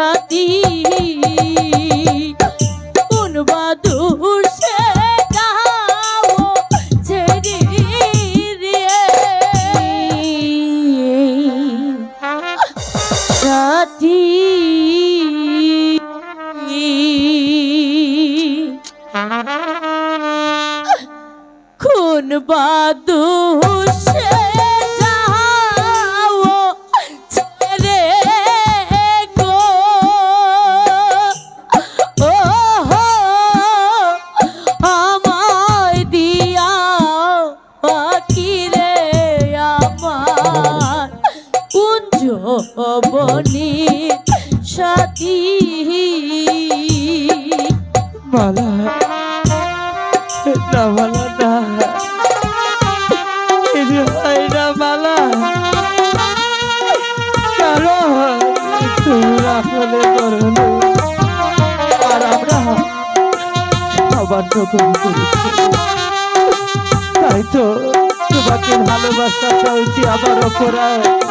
সাথী কোন বাদুর সে গাও ছেড়ে রে সাথী কোন বাদুর সে বনির সাথী মালা না মালা না না মালা কারণ তোমরা হলে করলো আর আমরা আবার নতুন করেছি তাই তো তোমাকে ভালোবাসা চলছি আবার অপরাধ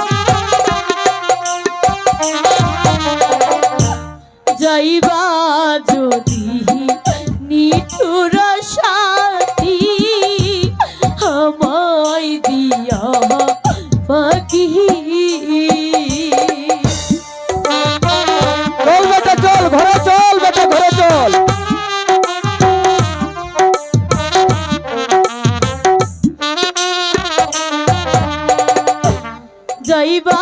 যাইবা যদি নিঠুর সাথী আমায় দিয়া ফাঁকি চল বেটা চল ঘরে চল বেটা ঘরে চল যাইবা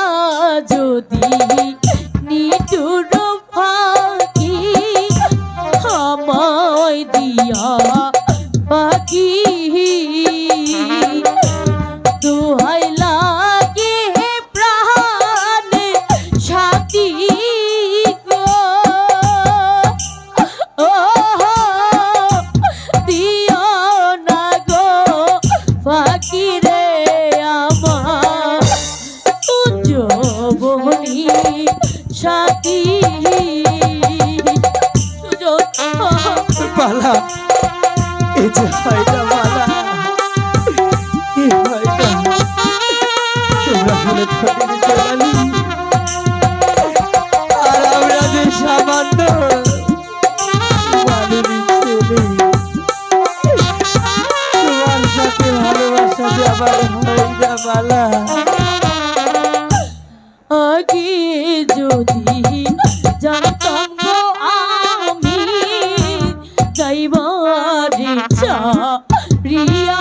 যদি নিঠুর ফাঁকি আমায় দিয়া ফাঁকি দোহাই লাগে প্রাণ সাথী গো ও দিও না গো ফাঁকি রে আমার যৌবনী সাথী মালা এই যে হয় না মালা এই হয় না তোমরা হলে ধরে চলালি আর আমরা যে সামান্য মানুষই ছেলে তোমার সাথে ভালোবাসা যে আবার হয় না মালা আগে যদি জানতাম গো আমি যাইবার ইচ্ছা রিয়া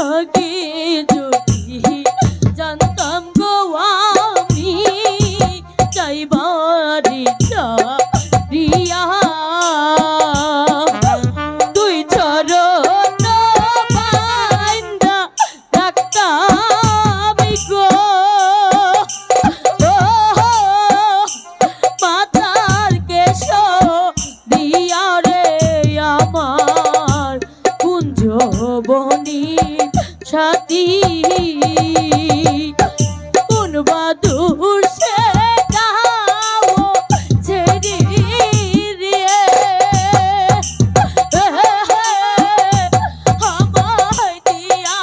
আগে যদি জানতাম গো আমি যাইবার ইচ্ছা রিয়া দুই চরণ বাইন্দা রাখতাম গো মাথার কেশ দিয়া রে আমার কুঞ্জ বনির সাথী কোন বাদুর সে গাও ছেড়ে রে আমায় দিয়া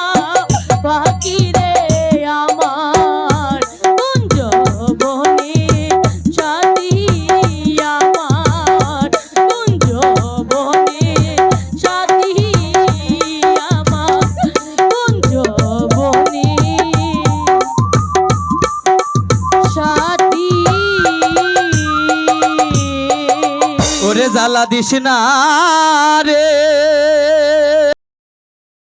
বাকি রে আমার কুঞ্জ বনির সাথী আমার কুঞ্জ বনির সাথী আমার কুঞ্জ বনির সাথী ওরে জ্বালা দিস না রে